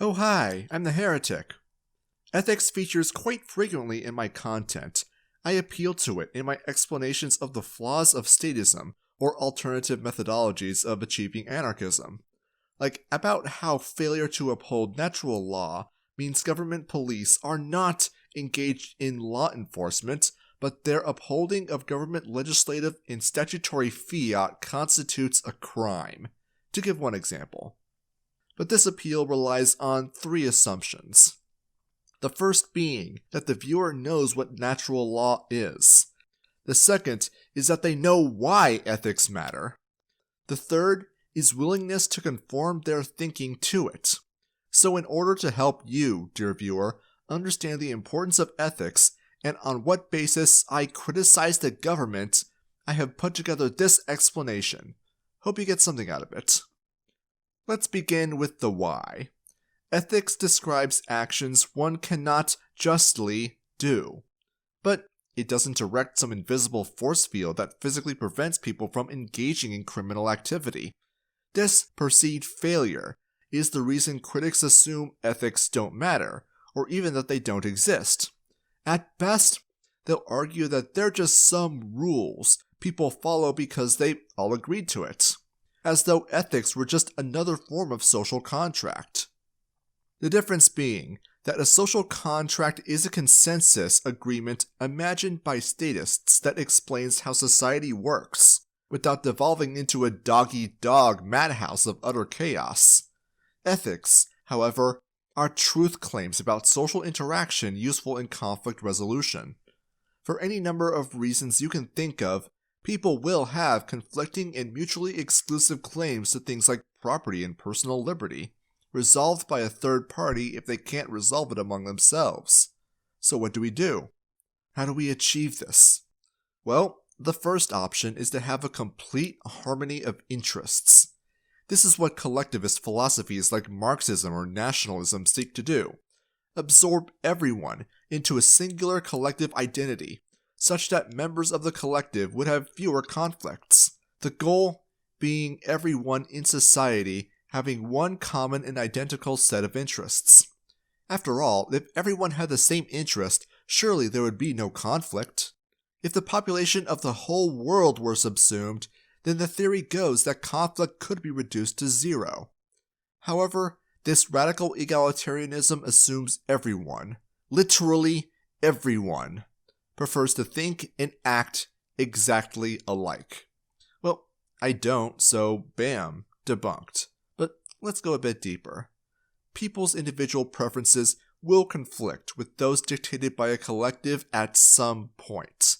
Oh hi, I'm the Heretic. Ethics features quite frequently in my content. I appeal to it in my explanations of the flaws of statism or alternative methodologies of achieving anarchism. Like about how failure to uphold natural law means government police are not engaged in law enforcement, but their upholding of government legislative and statutory fiat constitutes a crime, to give one example. But this appeal relies on three assumptions. The first being that the viewer knows what natural law is. The second is that they know why ethics matter. The third is willingness to conform their thinking to it. So in order to help you, dear viewer, understand the importance of ethics and on what basis I criticize the government, I have put together this explanation. Hope you get something out of it. Let's begin with the why. Ethics describes actions one cannot justly do. But it doesn't direct some invisible force field that physically prevents people from engaging in criminal activity. This perceived failure is the reason critics assume ethics don't matter, or even that they don't exist. At best, they'll argue that they're just some rules people follow because they all agreed to it, as though ethics were just another form of social contract. The difference being that a social contract is a consensus agreement imagined by statists that explains how society works, without devolving into a dog-eat-dog madhouse of utter chaos. Ethics, however, are truth claims about social interaction useful in conflict resolution. For any number of reasons you can think of, people will have conflicting and mutually exclusive claims to things like property and personal liberty, resolved by a third party if they can't resolve it among themselves. So what do? How do we achieve this? Well, the first option is to have a complete harmony of interests. This is what collectivist philosophies like Marxism or nationalism seek to do. Absorb everyone into a singular collective identity, such that members of the collective would have fewer conflicts. The goal being everyone in society having one common and identical set of interests. After all, if everyone had the same interest, surely there would be no conflict. If the population of the whole world were subsumed, then the theory goes that conflict could be reduced to zero. However, this radical egalitarianism assumes everyone, literally everyone, prefers to think and act exactly alike. Well, I don't, so bam, debunked. But let's go a bit deeper. People's individual preferences will conflict with those dictated by a collective at some point.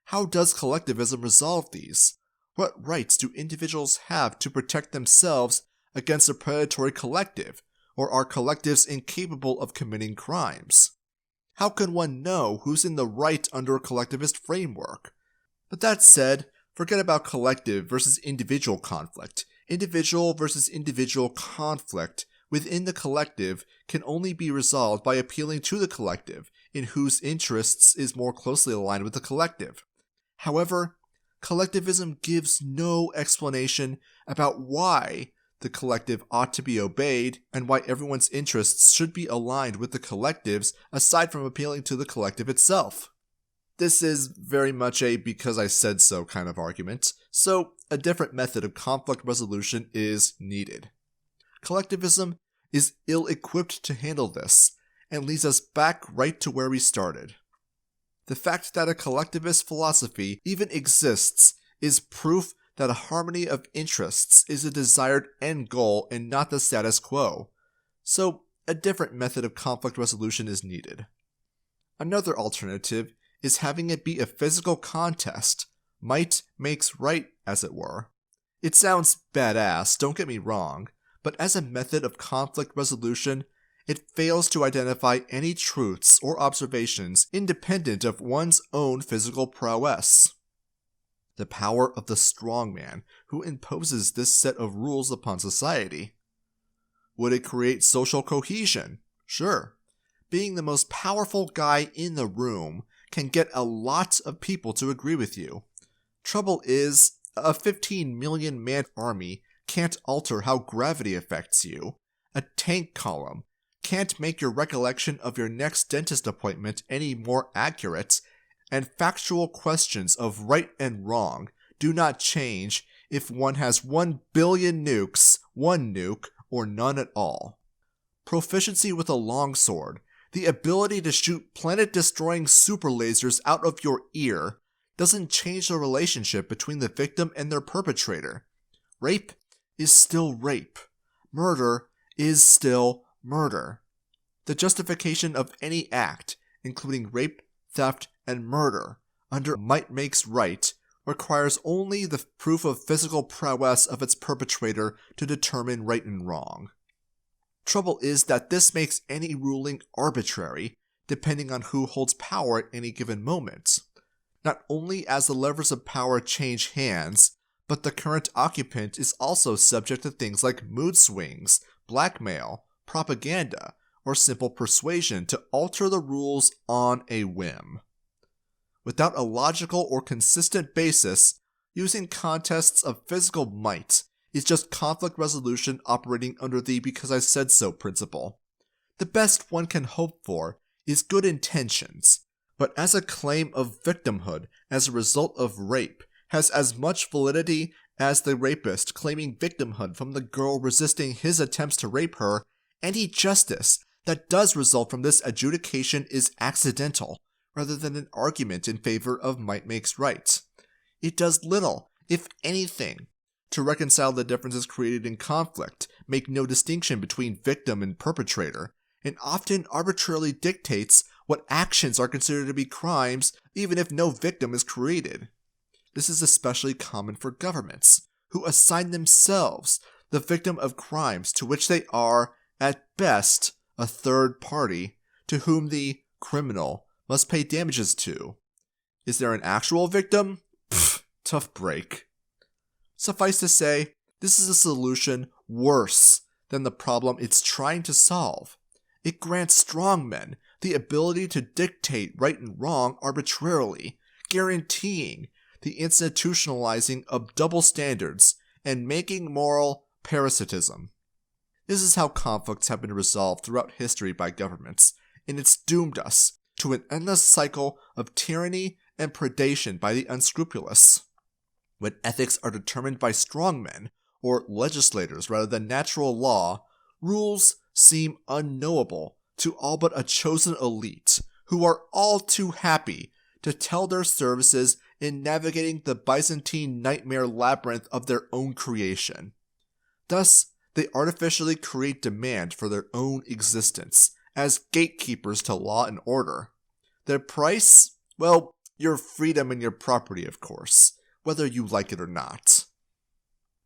How does collectivism resolve these? What rights do individuals have to protect themselves against a predatory collective, or are collectives incapable of committing crimes? How can one know who's in the right under a collectivist framework? But that said, forget about collective versus individual conflict. Individual versus individual conflict within the collective can only be resolved by appealing to the collective, in whose interests is more closely aligned with the collective. However, collectivism gives no explanation about why the collective ought to be obeyed and why everyone's interests should be aligned with the collective's aside from appealing to the collective itself. This is very much a because I said so kind of argument, so a different method of conflict resolution is needed. Collectivism is ill-equipped to handle this and leads us back right to where we started. The fact that a collectivist philosophy even exists is proof that a harmony of interests is a desired end goal and not the status quo. So, a different method of conflict resolution is needed. Another alternative is having it be a physical contest. Might makes right, as it were. It sounds badass, don't get me wrong, but as a method of conflict resolution, it fails to identify any truths or observations independent of one's own physical prowess. The power of the strongman who imposes this set of rules upon society. Would it create social cohesion? Sure. Being the most powerful guy in the room can get a lot of people to agree with you. Trouble is, a 15 million man army can't alter how gravity affects you. A tank column can't make your recollection of your next dentist appointment any more accurate, and factual questions of right and wrong do not change if one has 1 billion nukes, one nuke, or none at all. Proficiency with a longsword, the ability to shoot planet-destroying super lasers out of your ear, doesn't change the relationship between the victim and their perpetrator. Rape is still rape. Murder is still murder. The justification of any act, including rape, theft, and murder, under might makes right, requires only the proof of physical prowess of its perpetrator to determine right and wrong. Trouble is that this makes any ruling arbitrary, depending on who holds power at any given moment. Not only as the levers of power change hands, but the current occupant is also subject to things like mood swings, blackmail, propaganda, or simple persuasion to alter the rules on a whim. Without a logical or consistent basis, using contests of physical might is just conflict resolution operating under the because I said so principle. The best one can hope for is good intentions, but as a claim of victimhood as a result of rape has as much validity as the rapist claiming victimhood from the girl resisting his attempts to rape her. Any justice that does result from this adjudication is accidental, rather than an argument in favor of might makes right. It does little, if anything, to reconcile the differences created in conflict, make no distinction between victim and perpetrator, and often arbitrarily dictates what actions are considered to be crimes even if no victim is created. This is especially common for governments, who assign themselves the victim of crimes to which they are, at best, a third party, to whom the criminal must pay damages to. Is there an actual victim? Pfft, tough break. Suffice to say, this is a solution worse than the problem it's trying to solve. It grants strongmen the ability to dictate right and wrong arbitrarily, guaranteeing the institutionalizing of double standards and making moral parasitism. This is how conflicts have been resolved throughout history by governments, and it's doomed us to an endless cycle of tyranny and predation by the unscrupulous. When ethics are determined by strongmen, or legislators rather than natural law, rules seem unknowable to all but a chosen elite, who are all too happy to tell their services in navigating the Byzantine nightmare labyrinth of their own creation. Thus, they artificially create demand for their own existence, as gatekeepers to law and order. Their price? Well, your freedom and your property, of course, whether you like it or not.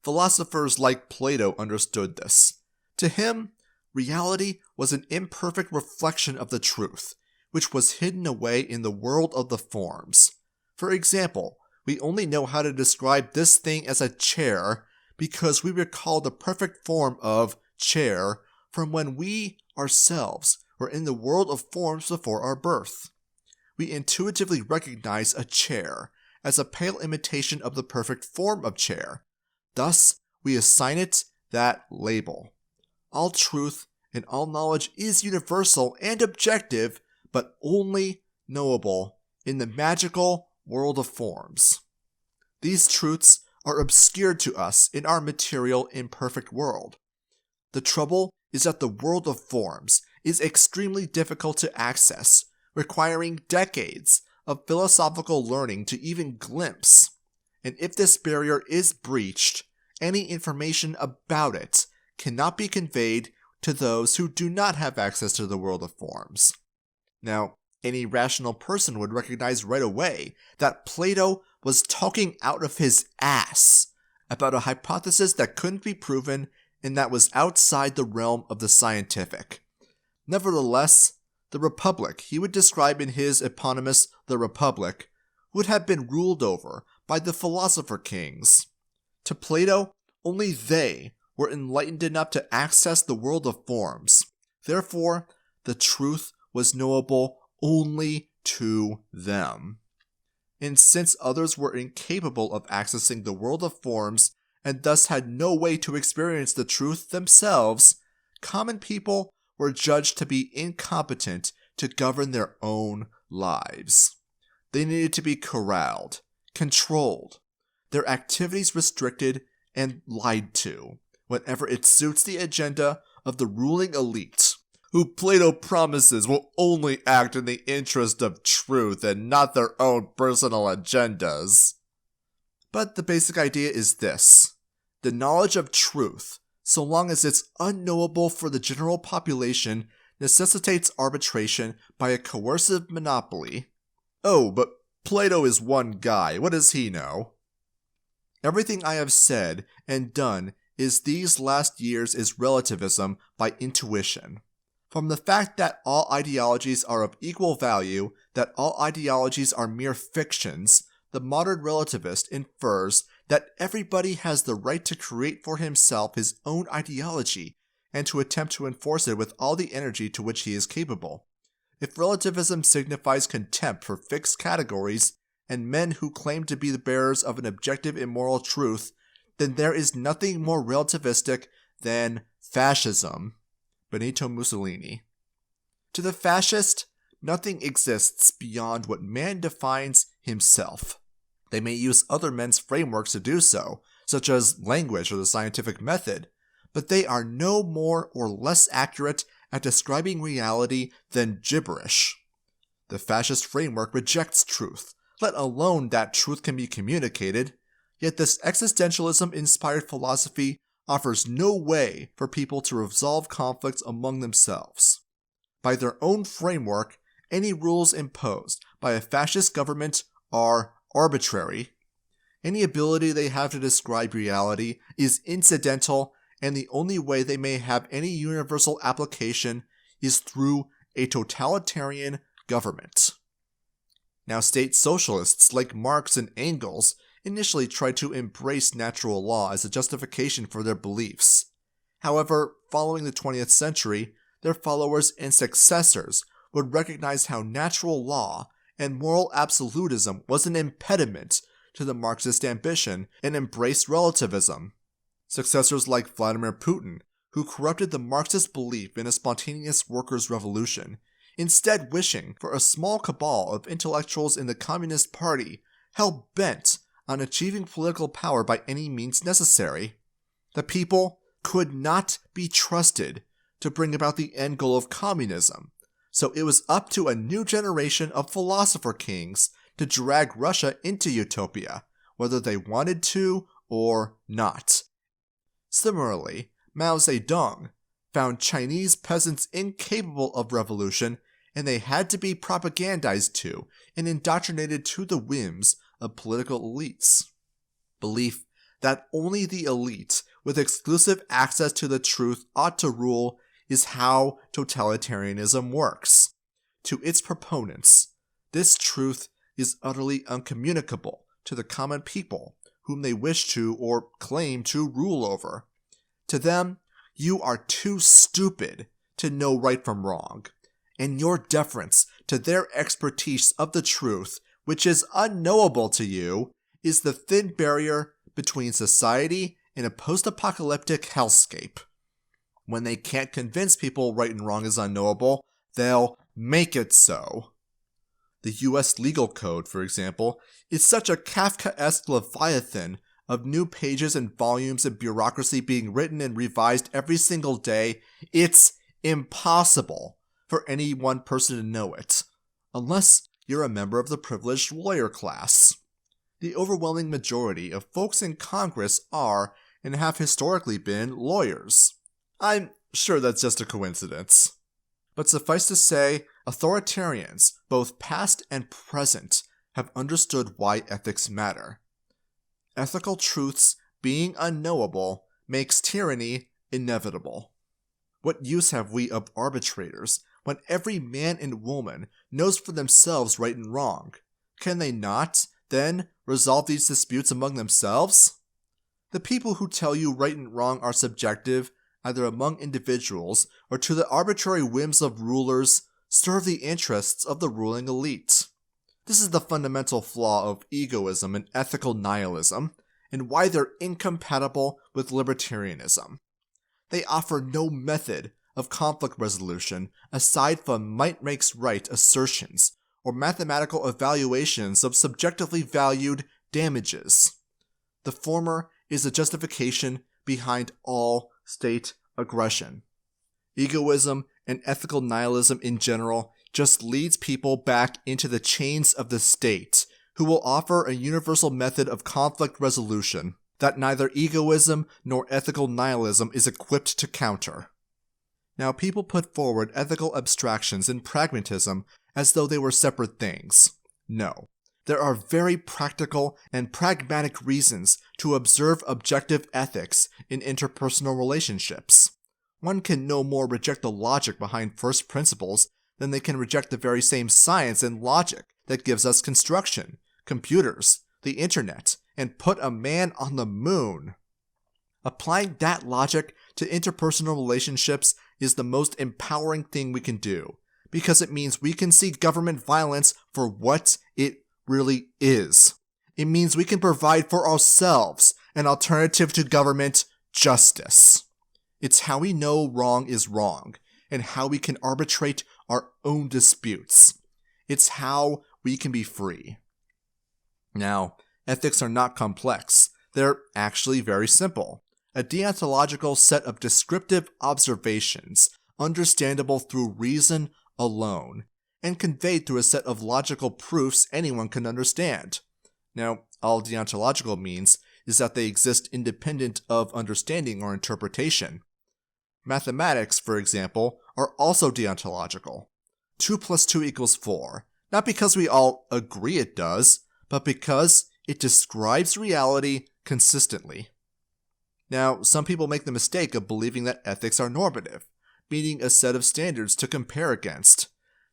Philosophers like Plato understood this. To him, reality was an imperfect reflection of the truth, which was hidden away in the world of the forms. For example, we only know how to describe this thing as a chair because we recall the perfect form of chair from when we ourselves were in the world of forms before our birth. We intuitively recognize a chair as a pale imitation of the perfect form of chair. Thus, we assign it that label. All truth and all knowledge is universal and objective, but only knowable in the magical world of forms. These truths are obscured to us in our material imperfect world. The trouble is that the world of forms is extremely difficult to access, requiring decades of philosophical learning to even glimpse. And if this barrier is breached, any information about it cannot be conveyed to those who do not have access to the world of forms. Now, any rational person would recognize right away that Plato was talking out of his ass about a hypothesis that couldn't be proven and that was outside the realm of the scientific. Nevertheless, the Republic he would describe in his eponymous The Republic would have been ruled over by the philosopher kings. To Plato, only they were enlightened enough to access the world of forms. Therefore, the truth was knowable only to them. And since others were incapable of accessing the world of forms and thus had no way to experience the truth themselves, common people were judged to be incompetent to govern their own lives. They needed to be corralled, controlled, their activities restricted, and lied to whenever it suits the agenda of the ruling elite, who Plato promises will only act in the interest of truth and not their own personal agendas. But the basic idea is this: the knowledge of truth, so long as it's unknowable for the general population, necessitates arbitration by a coercive monopoly. Oh, but Plato is one guy, what does he know? Everything I have said and done is these last years is relativism by intuition. From the fact that all ideologies are of equal value, that all ideologies are mere fictions, the modern relativist infers that everybody has the right to create for himself his own ideology and to attempt to enforce it with all the energy to which he is capable. If relativism signifies contempt for fixed categories and men who claim to be the bearers of an objective immoral truth, then there is nothing more relativistic than fascism. Benito Mussolini. To the fascist, nothing exists beyond what man defines himself. They may use other men's frameworks to do so, such as language or the scientific method, but they are no more or less accurate at describing reality than gibberish. The fascist framework rejects truth, let alone that truth can be communicated, yet this existentialism-inspired philosophy offers no way for people to resolve conflicts among themselves. By their own framework, any rules imposed by a fascist government are arbitrary. Any ability they have to describe reality is incidental, and the only way they may have any universal application is through a totalitarian government. Now, state socialists like Marx and Engels initially tried to embrace natural law as a justification for their beliefs. However, following the 20th century, their followers and successors would recognize how natural law and moral absolutism was an impediment to the Marxist ambition and embraced relativism. Successors like Vladimir Putin, who corrupted the Marxist belief in a spontaneous workers' revolution, instead wishing for a small cabal of intellectuals in the Communist Party hell-bent on achieving political power by any means necessary. The people could not be trusted to bring about the end goal of communism, so it was up to a new generation of philosopher kings to drag Russia into utopia, whether they wanted to or not. Similarly, Mao Zedong found Chinese peasants incapable of revolution, and they had to be propagandized to and indoctrinated to the whims of political elites. Belief that only the elite with exclusive access to the truth ought to rule is how totalitarianism works. To its proponents, this truth is utterly uncommunicable to the common people whom they wish to or claim to rule over. To them, you are too stupid to know right from wrong, and your deference to their expertise of the truth, which is unknowable to you, is the thin barrier between society and a post-apocalyptic hellscape. When they can't convince people right and wrong is unknowable, they'll make it so. The US legal code, for example, is such a Kafkaesque leviathan of new pages and volumes and bureaucracy being written and revised every single day, it's impossible for any one person to know it, unless you're a member of the privileged lawyer class. The overwhelming majority of folks in Congress are, and have historically been, lawyers. I'm sure that's just a coincidence. But suffice to say, authoritarians, both past and present, have understood why ethics matter. Ethical truths being unknowable makes tyranny inevitable. What use have we of arbitrators when every man and woman knows for themselves right and wrong? Can they not, then, resolve these disputes among themselves? The people who tell you right and wrong are subjective, either among individuals or to the arbitrary whims of rulers, serve the interests of the ruling elite. This is the fundamental flaw of egoism and ethical nihilism, and why they're incompatible with libertarianism. They offer no method of conflict resolution aside from might makes right assertions or mathematical evaluations of subjectively valued damages. The former is the justification behind all state aggression. Egoism and ethical nihilism in general just leads people back into the chains of the state, who will offer a universal method of conflict resolution that neither egoism nor ethical nihilism is equipped to counter. Now, people put forward ethical abstractions and pragmatism as though they were separate things. No. There are very practical and pragmatic reasons to observe objective ethics in interpersonal relationships. One can no more reject the logic behind first principles than they can reject the very same science and logic that gives us construction, computers, the internet, and put a man on the moon. Applying that logic to interpersonal relationships is the most empowering thing we can do, because it means we can see government violence for what it really is. It means we can provide for ourselves an alternative to government justice. It's how we know wrong is wrong, and how we can arbitrate our own disputes. It's how we can be free. Now, ethics are not complex. They're actually very simple. A deontological set of descriptive observations, understandable through reason alone, and conveyed through a set of logical proofs anyone can understand. Now, all deontological means is that they exist independent of understanding or interpretation. Mathematics, for example, are also deontological. 2 + 2 = 4, not because we all agree it does, but because it describes reality consistently. Now, some people make the mistake of believing that ethics are normative, meaning a set of standards to compare against.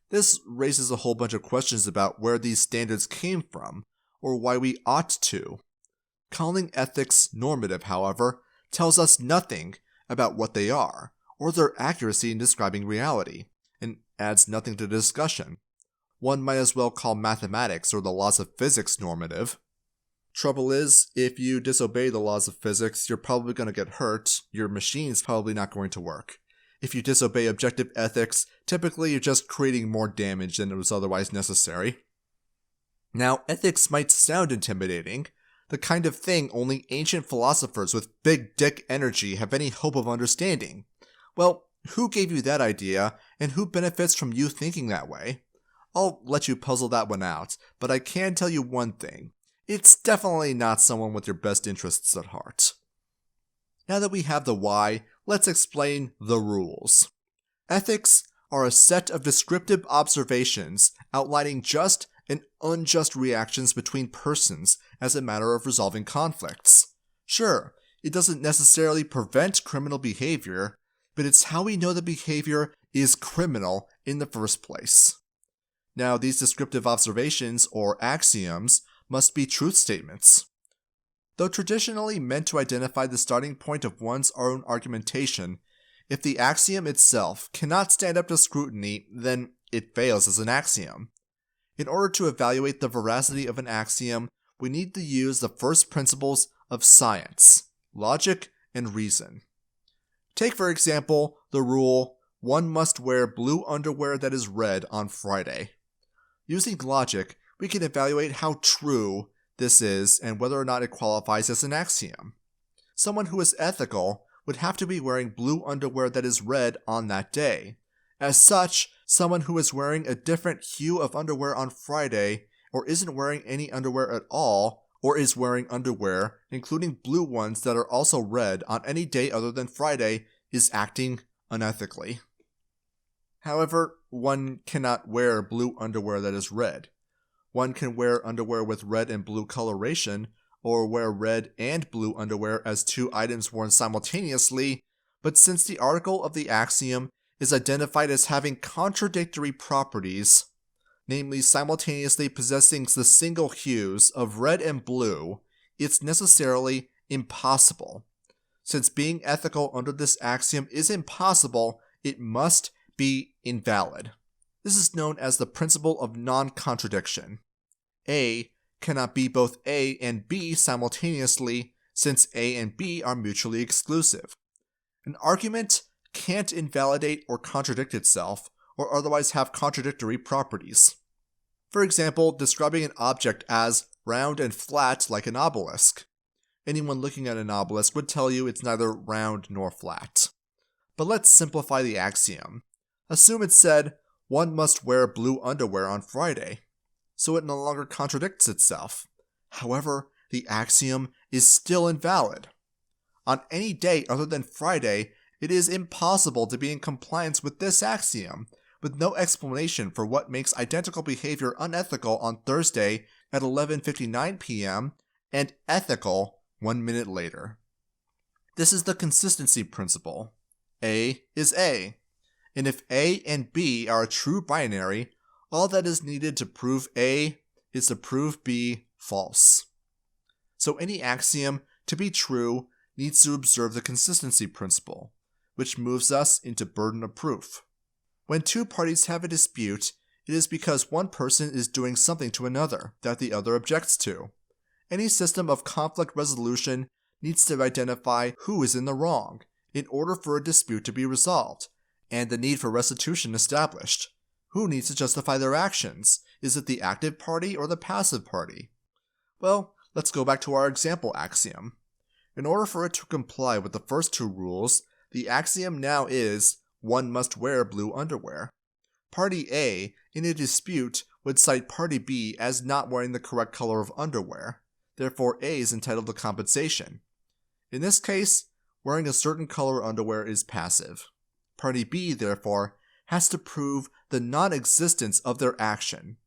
This raises a whole bunch of questions about where these standards came from, or why we ought to. Calling ethics normative, however, tells us nothing about what they are, or their accuracy in describing reality, and adds nothing to the discussion. One might as well call mathematics or the laws of physics normative. Trouble is, if you disobey the laws of physics, you're probably going to get hurt, your machine's probably not going to work. If you disobey objective ethics, typically you're just creating more damage than was otherwise necessary. Now, ethics might sound intimidating, the kind of thing only ancient philosophers with big dick energy have any hope of understanding. Well, who gave you that idea, and who benefits from you thinking that way? I'll let you puzzle that one out, but I can tell you one thing. It's definitely not someone with your best interests at heart. Now that we have the why, let's explain the rules. Ethics are a set of descriptive observations outlining just and unjust reactions between persons as a matter of resolving conflicts. Sure, it doesn't necessarily prevent criminal behavior, but it's how we know the behavior is criminal in the first place. Now, these descriptive observations, or axioms, must be truth statements. Though traditionally meant to identify the starting point of one's own argumentation, if the axiom itself cannot stand up to scrutiny, then it fails as an axiom. In order to evaluate the veracity of an axiom, we need to use the first principles of science, logic, and reason. Take, for example, the rule, one must wear blue underwear that is red on Friday. Using logic, we can evaluate how true this is and whether or not it qualifies as an axiom. Someone who is ethical would have to be wearing blue underwear that is red on that day. As such, someone who is wearing a different hue of underwear on Friday, or isn't wearing any underwear at all, or is wearing underwear, including blue ones that are also red on any day other than Friday, is acting unethically. However, one cannot wear blue underwear that is red. One can wear underwear with red and blue coloration, or wear red and blue underwear as two items worn simultaneously, but since the article of the axiom is identified as having contradictory properties, namely simultaneously possessing the single hues of red and blue, it's necessarily impossible. Since being ethical under this axiom is impossible, it must be invalid. This is known as the principle of non-contradiction. A cannot be both A and B simultaneously, since A and B are mutually exclusive. An argument can't invalidate or contradict itself, or otherwise have contradictory properties. For example, describing an object as round and flat like an obelisk. Anyone looking at an obelisk would tell you it's neither round nor flat. But let's simplify the axiom. Assume it said, one must wear blue underwear on Friday, so it no longer contradicts itself. However, the axiom is still invalid. On any day other than Friday, it is impossible to be in compliance with this axiom, with no explanation for what makes identical behavior unethical on Thursday at 11:59 p.m. and ethical 1 minute later. This is the consistency principle. A is A, and if A and B are a true binary, all that is needed to prove A is to prove B false. So any axiom, to be true, needs to observe the consistency principle, which moves us into burden of proof. When two parties have a dispute, it is because one person is doing something to another that the other objects to. Any system of conflict resolution needs to identify who is in the wrong in order for a dispute to be resolved, and the need for restitution established. Who needs to justify their actions? Is it the active party or the passive party? Well, let's go back to our example axiom. In order for it to comply with the first two rules, the axiom now is, one must wear blue underwear. Party A, in a dispute, would cite Party B as not wearing the correct color of underwear. Therefore, A is entitled to compensation. In this case, wearing a certain color underwear is passive. Party B, therefore, has to prove the non-existence of their action.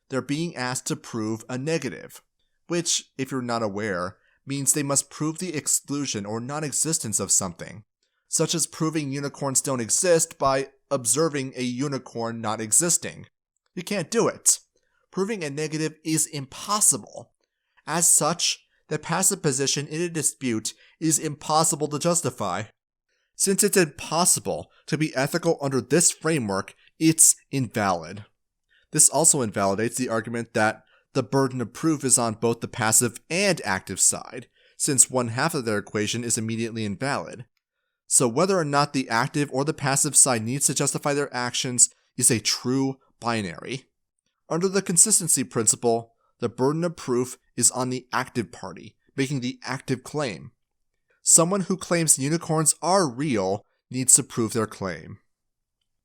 They're being asked to prove a negative, which, if you're not aware, means they must prove the exclusion or non-existence of something, such as proving unicorns don't exist by observing a unicorn not existing. You can't do it. Proving a negative is impossible. As such, the passive position in a dispute is impossible to justify. Since it's impossible to be ethical under this framework, it's invalid. This also invalidates the argument that the burden of proof is on both the passive and active side, since one half of their equation is immediately invalid. So whether or not the active or the passive side needs to justify their actions is a true binary. Under the consistency principle, the burden of proof is on the active party, making the active claim. Someone who claims unicorns are real needs to prove their claim.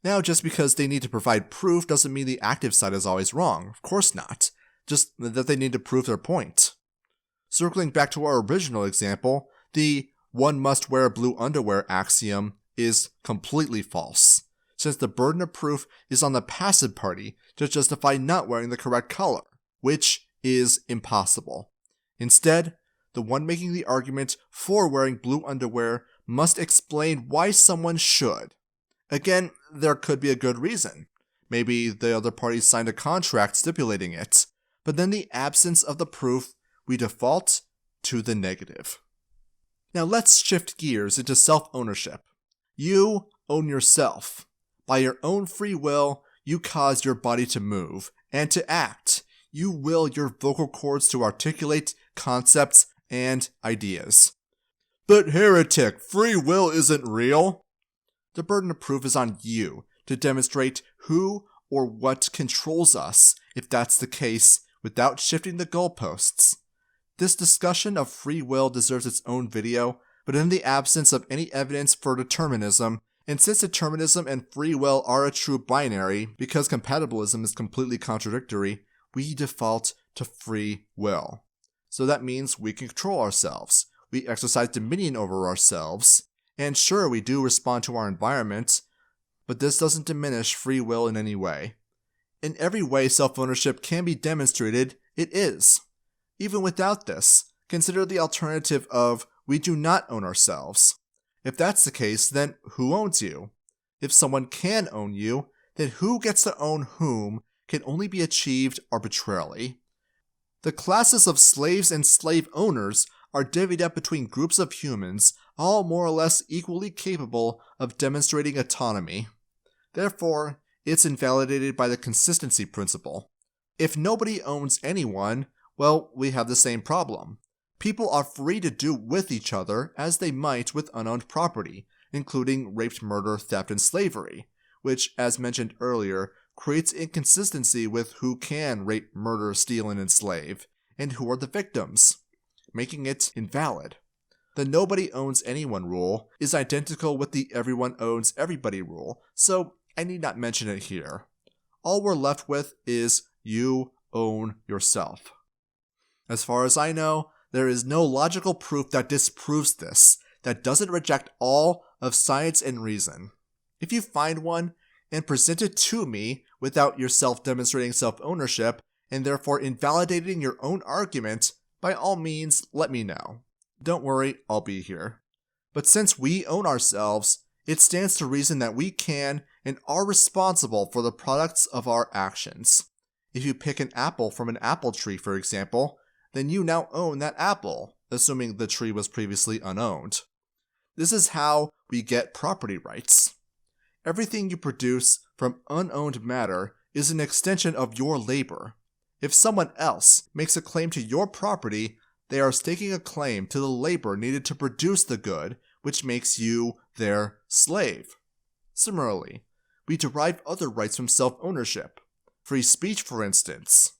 Now, just because they need to provide proof doesn't mean the active side is always wrong. Of course not. Just that they need to prove their point. Circling back to our original example, the one must wear blue underwear axiom is completely false, since the burden of proof is on the passive party to justify not wearing the correct color, which is impossible. Instead, the one making the argument for wearing blue underwear must explain why someone should. Again, there could be a good reason. Maybe the other party signed a contract stipulating it, but then the absence of the proof, we default to the negative. Now let's shift gears into self-ownership. You own yourself. By your own free will, you cause your body to move and to act. You will your vocal cords to articulate concepts and ideas. But heretic, free will isn't real. The burden of proof is on you to demonstrate who or what controls us, if that's the case, without shifting the goalposts. This discussion of free will deserves its own video, but in the absence of any evidence for determinism, and since determinism and free will are a true binary, because compatibilism is completely contradictory, we default to free will. So that means we can control ourselves, we exercise dominion over ourselves, and sure, we do respond to our environment, but this doesn't diminish free will in any way. In every way self-ownership can be demonstrated, it is. Even without this, consider the alternative of we do not own ourselves. If that's the case, then who owns you? If someone can own you, then who gets to own whom can only be achieved arbitrarily. The classes of slaves and slave owners are divvied up between groups of humans, all more or less equally capable of demonstrating autonomy. Therefore, it's invalidated by the consistency principle. If nobody owns anyone, well, we have the same problem. People are free to do with each other as they might with unowned property, including rape, murder, theft, and slavery, which, as mentioned earlier, creates inconsistency with who can rape, murder, steal, and enslave, and who are the victims, making it invalid. The nobody owns anyone rule is identical with the everyone owns everybody rule, so I need not mention it here. All we're left with is you own yourself. As far as I know, there is no logical proof that disproves this, that doesn't reject all of science and reason. If you find one and present it to me without yourself demonstrating self-ownership and therefore invalidating your own argument, by all means, let me know. Don't worry, I'll be here. But since we own ourselves, it stands to reason that we can and are responsible for the products of our actions. If you pick an apple from an apple tree, for example, then you now own that apple, assuming the tree was previously unowned. This is how we get property rights. Everything you produce from unowned matter is an extension of your labor. If someone else makes a claim to your property, they are staking a claim to the labor needed to produce the good, which makes you their slave. Similarly, we derive other rights from self-ownership. Free speech, for instance.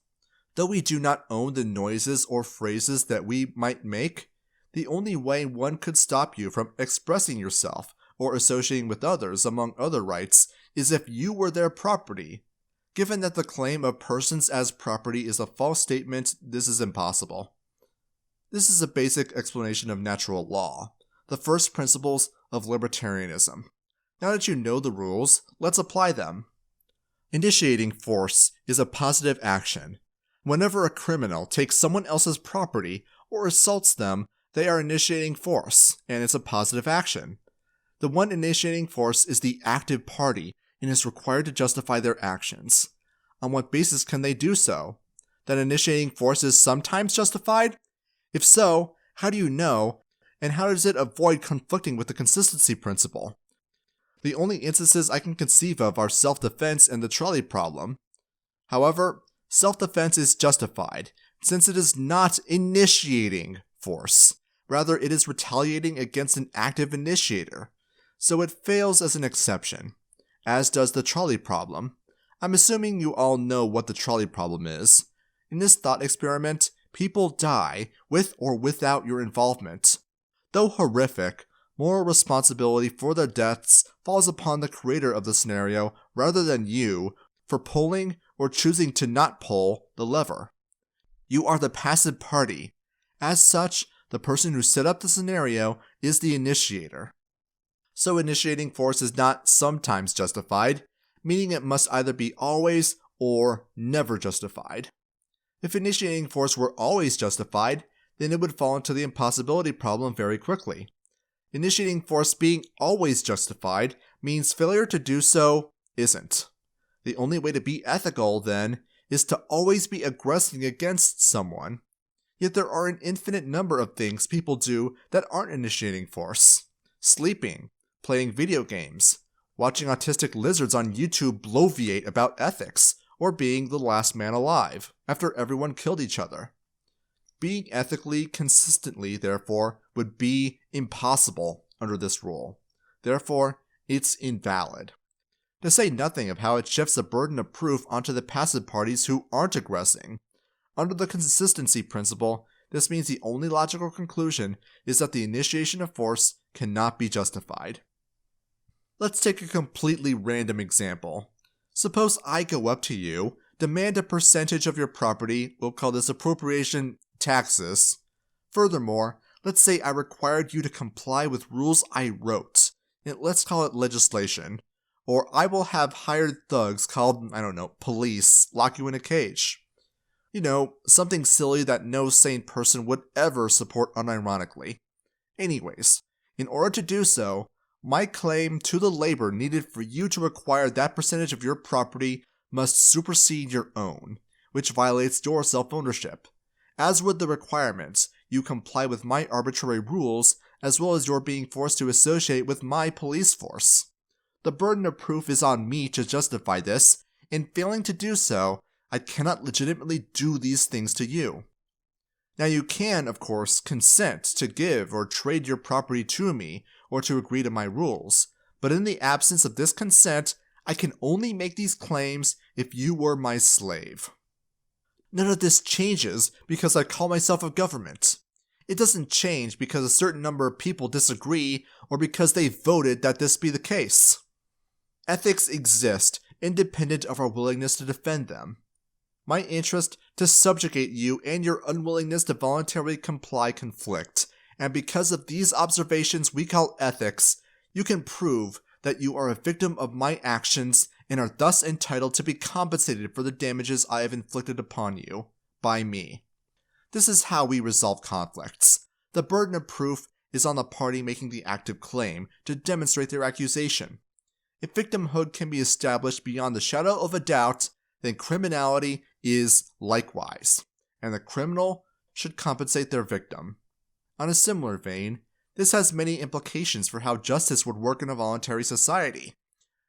Though we do not own the noises or phrases that we might make, the only way one could stop you from expressing yourself or associating with others, among other rights, is if you were their property. Given that the claim of persons as property is a false statement, this is impossible. This is a basic explanation of natural law, the first principles of libertarianism. Now that you know the rules, let's apply them. Initiating force is a positive action. Whenever a criminal takes someone else's property or assaults them, they are initiating force, and it's a positive action. The one initiating force is the active party and is required to justify their actions. On what basis can they do so? That initiating force is sometimes justified? If so, how do you know, and how does it avoid conflicting with the consistency principle? The only instances I can conceive of are self-defense and the trolley problem. However, self-defense is justified, since it is not initiating force. Rather, it is retaliating against an active initiator, so it fails as an exception, as does the trolley problem. I'm assuming you all know what the trolley problem is. In this thought experiment, people die with or without your involvement. Though horrific, moral responsibility for their deaths falls upon the creator of the scenario rather than you for pulling or choosing to not pull the lever. You are the passive party. As such, the person who set up the scenario is the initiator. So initiating force is not sometimes justified, meaning it must either be always or never justified. If initiating force were always justified, then it would fall into the impossibility problem very quickly. Initiating force being always justified means failure to do so isn't. The only way to be ethical, then, is to always be aggressing against someone. Yet there are an infinite number of things people do that aren't initiating force. Sleeping, playing video games, watching autistic lizards on YouTube bloviate about ethics, or being the last man alive after everyone killed each other. Being ethically consistently, therefore, would be impossible under this rule. Therefore, it's invalid. To say nothing of how it shifts the burden of proof onto the passive parties who aren't aggressing. Under the consistency principle, this means the only logical conclusion is that the initiation of force cannot be justified. Let's take a completely random example. Suppose I go up to you, demand a percentage of your property, we'll call this appropriation taxes. Furthermore, let's say I required you to comply with rules I wrote, and let's call it legislation. Or I will have hired thugs called, police, lock you in a cage. Something silly that no sane person would ever support unironically. Anyways, in order to do so, my claim to the labor needed for you to acquire that percentage of your property must supersede your own, which violates your self-ownership. As would the requirements, you comply with my arbitrary rules, as well as your being forced to associate with my police force. The burden of proof is on me to justify this, and failing to do so, I cannot legitimately do these things to you. Now you can, of course, consent to give or trade your property to me, or to agree to my rules, but in the absence of this consent, I can only make these claims if you were my slave. None of this changes because I call myself a government. It doesn't change because a certain number of people disagree or because they voted that this be the case. Ethics exist independent of our willingness to defend them. My interest to subjugate you and your unwillingness to voluntarily comply conflict, and because of these observations we call ethics, you can prove that you are a victim of my actions and are thus entitled to be compensated for the damages I have inflicted upon you, by me. This is how we resolve conflicts. The burden of proof is on the party making the active claim to demonstrate their accusation. If victimhood can be established beyond the shadow of a doubt, then criminality is likewise, and the criminal should compensate their victim. On a similar vein, this has many implications for how justice would work in a voluntary society.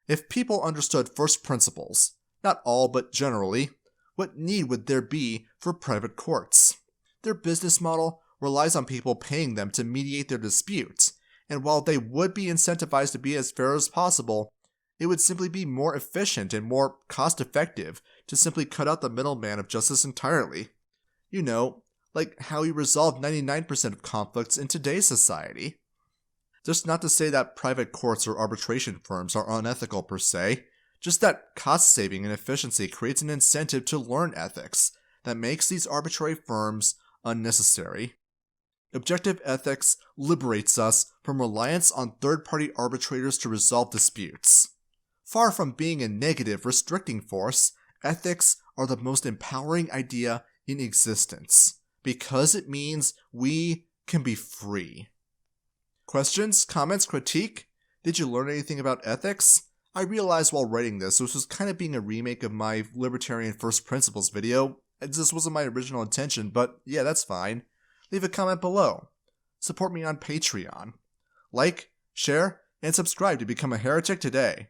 If people understood first principles, not all but generally, what need would there be for private courts? Their business model relies on people paying them to mediate their disputes, and while they would be incentivized to be as fair as possible, it would simply be more efficient and more cost-effective to simply cut out the middleman of justice entirely. You know, like how we resolve 99% of conflicts in today's society. Just not to say that private courts or arbitration firms are unethical per se, just that cost saving and efficiency creates an incentive to learn ethics that makes these arbitrary firms unnecessary. Objective ethics liberates us from reliance on third-party arbitrators to resolve disputes. Far from being a negative, restricting force, ethics are the most empowering idea in existence, because it means we can be free. Questions, comments, critique? Did you learn anything about ethics? I realized while writing this was kind of being a remake of my Libertarian First Principles video. This wasn't my original intention, but yeah, that's fine. Leave a comment below. Support me on Patreon. Like, share, and subscribe to become a heretic today.